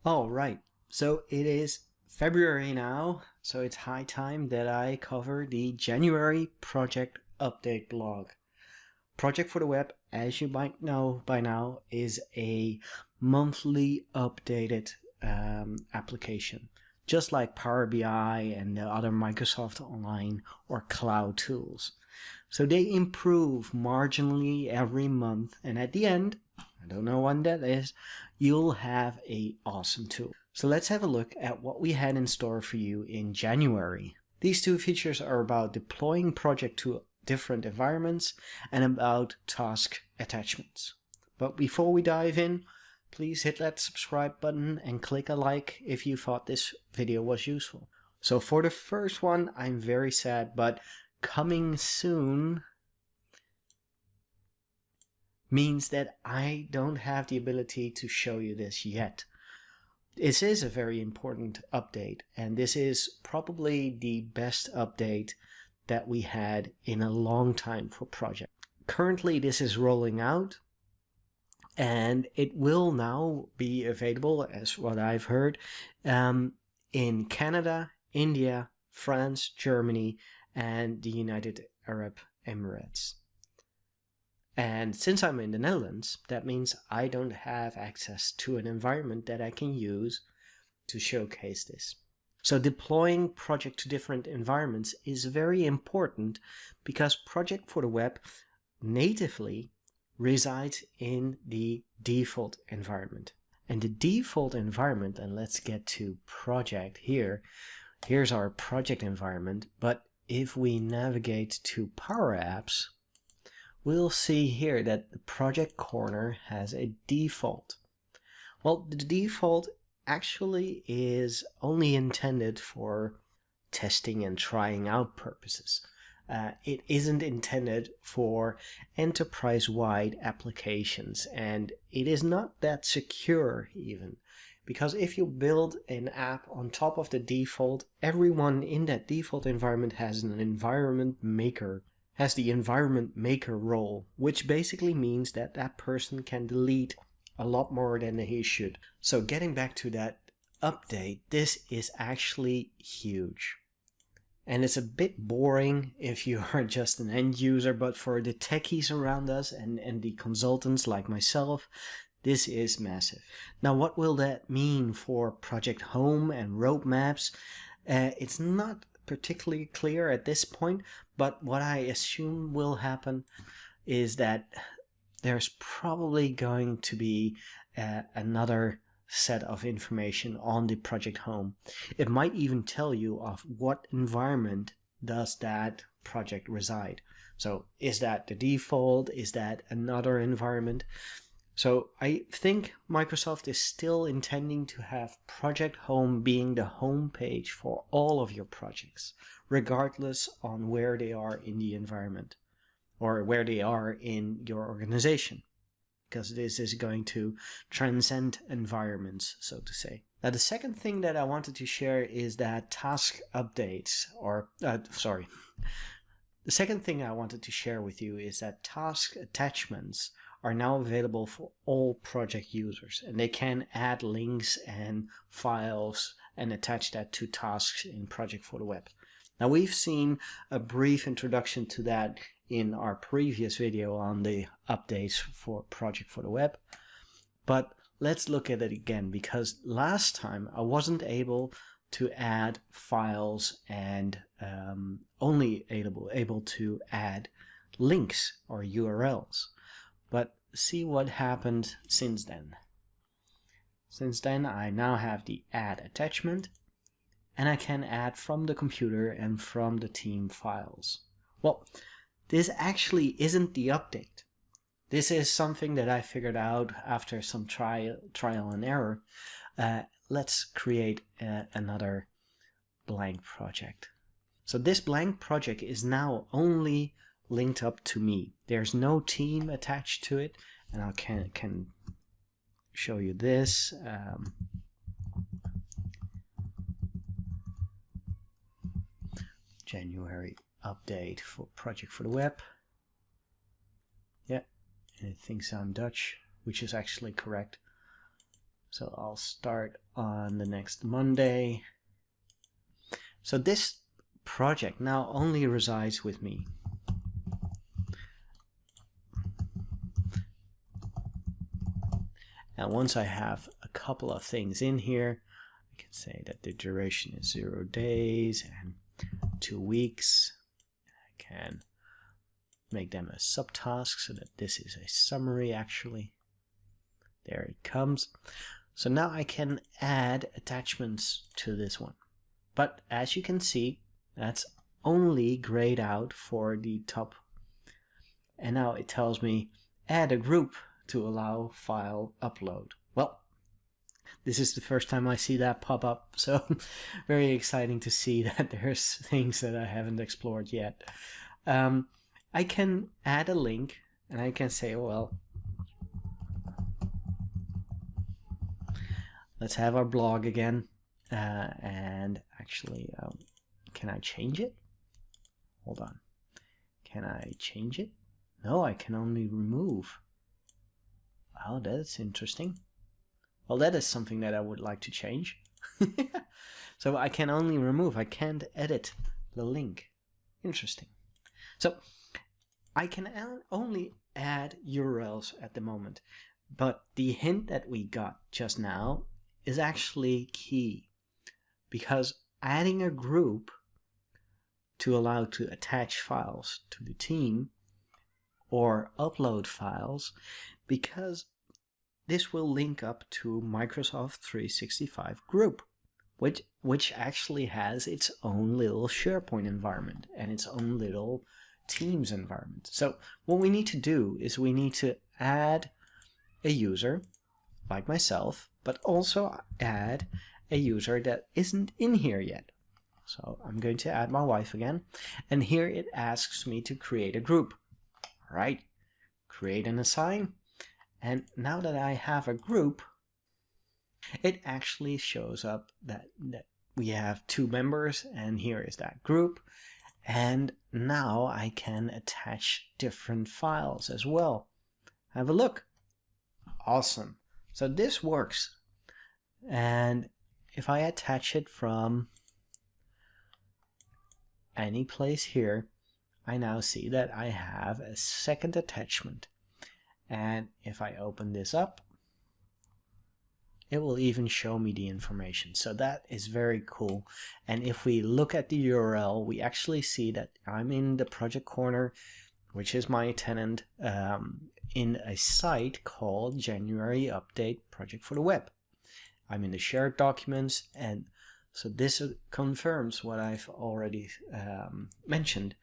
All right, so it is February now, so it's high time that I cover the January project update blog. Project for the Web, as you might know by now, is a monthly updated application, just like Power BI and the other Microsoft Online or cloud tools. So they improve marginally every month, and at the end, I don't know when that is, you'll have an awesome tool. So let's have a look at what we had in store for you in January. These two features are about deploying project to different environments and about task attachments. But before we dive in, please hit that subscribe button and click a like if you thought this video was useful. So for the first one, I'm very sad, but coming soon means that I don't have the ability to show you this yet. This is a very important update, and this is probably the best update that we had in a long time for project. Currently this is rolling out, and it will now be available, as what I've heard, in Canada, India, France, Germany, and the United Arab Emirates. And since I'm in the Netherlands, that means I don't have access to an environment that I can use to showcase this. So deploying project to different environments is very important because Project for the Web natively resides in the default environment. And the default environment, and let's get to project here. Here's our project environment, but if we navigate to Power Apps, we'll see here that the project corner has a default. Well, the default actually is only intended for testing and trying out purposes. It isn't intended for enterprise-wide applications, and it is not that secure even. Because if you build an app on top of the default, everyone in that default environment has an environment maker has the environment maker role, which basically means that that person can delete a lot more than he should. So getting back to that update, this is actually huge. And it's a bit boring if you are just an end user, but for the techies around us and the consultants like myself, this is massive. Now, what will that mean for Project Home and roadmaps? It's not particularly clear at this point, but what I assume will happen is that there's probably going to be another set of information on the Project Home. It might even tell you of what environment does that project reside. So is that the default? Is that another environment? So I think Microsoft is still intending to have Project Home being the home page for all of your projects, regardless on where they are in the environment or where they are in your organization, because this is going to transcend environments, so to say. Now, the second thing that I wanted to share is that task updates, the second thing I wanted to share with you is that task attachments are now available for all project users, and they can add links and files and attach that to tasks in Project for the Web. Now, we've seen a brief introduction to that in our previous video on the updates for Project for the Web, but let's look at it again, because last time I wasn't able to add files and only able to add links or URLs. But see what happened since then. Since then, I now have the add attachment, and I can add from the computer and from the team files. Well, this actually isn't the update. This is something that I figured out after some trial and error. Let's create another blank project. So this blank project is now only linked up to me. There's no team attached to it, and I can show you this. January update for Project for the Web. Yeah, and it thinks I'm Dutch, which is actually correct. So I'll start on the next Monday. So this project now only resides with me. And once I have a couple of things in here, I can say that the duration is 0 days and 2 weeks. I can make them a subtask so that this is a summary actually. There it comes. So now I can add attachments to this one. But as you can see, that's only grayed out for the top. And now it tells me add a group to allow file upload. Well, this is the first time I see that pop up, so very exciting to see that there's things that I haven't explored yet. I can add a link and I can say, well, let's have our blog again. And actually, can I change it? Hold on. Can I change it? No, I can only remove. Oh, that's interesting. Well, that is something that I would like to change. So I can only remove. I can't edit the link. Interesting. So I can only add URLs at the moment. But the hint that we got just now is actually key. Because adding a group to allow to attach files to the team or upload files, because this will link up to Microsoft 365 group, which actually has its own little SharePoint environment and its own little Teams environment. So what we need to do is we need to add a user like myself, but also add a user that isn't in here yet. So I'm going to add my wife again, and here it asks me to create a group. All right, create and assign. And now that I have a group, it actually shows up that we have 2 members, and here is that group. And now I can attach different files as well. Have a look. Awesome. So this works. And if I attach it from any place here, I now see that I have a second attachment. And if I open this up, it will even show me the information. So that is very cool. And if we look at the URL, we actually see that I'm in the Project Corner, which is my tenant, in a site called January Update Project for the Web. I'm in the shared documents, and so this confirms what I've already mentioned.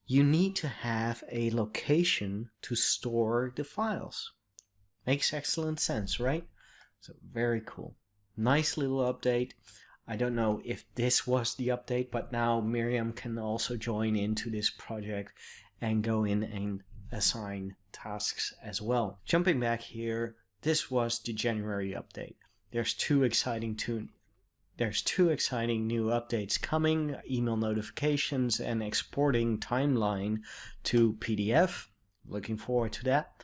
You need to have a location to store the files. Makes excellent sense, right? So very cool. Nice little update. I don't know if this was the update, but now Miriam can also join into this project and go in and assign tasks as well. Jumping back here, this was the January update. There's two exciting new updates coming, email notifications and exporting timeline to PDF. Looking forward to that.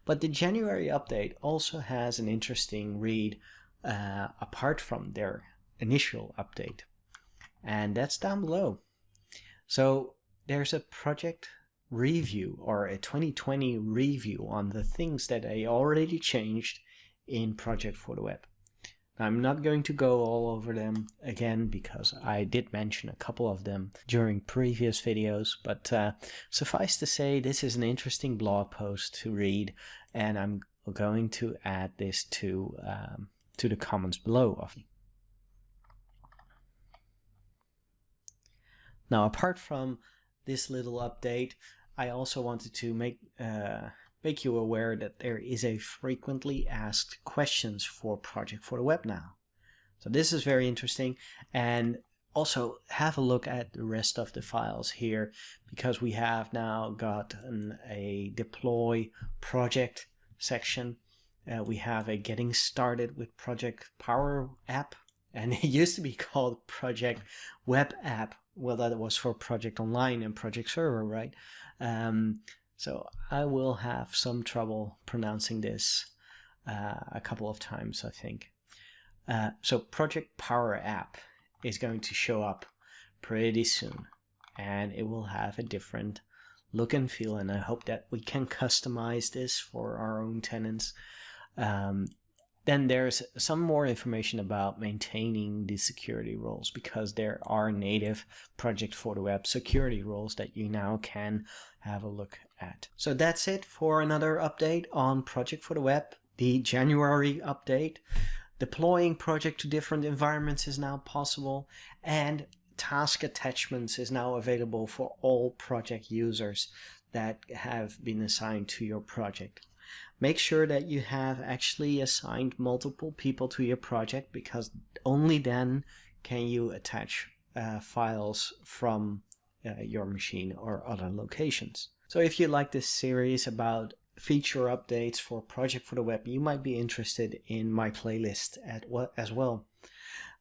But the January update also has an interesting read apart from their initial update. And that's down below. So there's a project review or a 2020 review on the things that I already changed in Project for the Web. I'm not going to go all over them again because I did mention a couple of them during previous videos, but suffice to say this is an interesting blog post to read, and I'm going to add this to the comments below. Now, apart from this little update, I also wanted to make you aware that there is a frequently asked questions for Project for the Web now. So this is very interesting, and also have a look at the rest of the files here, because we have now got a deploy project section. We have a getting started with Project Power app, and it used to be called Project Web app. Well, that was for Project Online and Project Server, right? So I will have some trouble pronouncing this a couple of times, I think. So Project Power App is going to show up pretty soon, and it will have a different look and feel, and I hope that we can customize this for our own tenants. Then there's some more information about maintaining the security roles, because there are native Project for the Web security roles that you now can have a look at. So that's it for another update on Project for the Web, the January update. Deploying project to different environments is now possible, and task attachments is now available for all project users that have been assigned to your project. Make sure that you have actually assigned multiple people to your project, because only then can you attach files from your machine or other locations. So if you like this series about feature updates for Project for the Web, you might be interested in my playlist as well.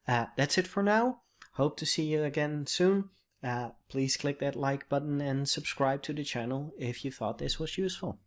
That's it for now. Hope to see you again soon. Please click that like button and subscribe to the channel if you thought this was useful.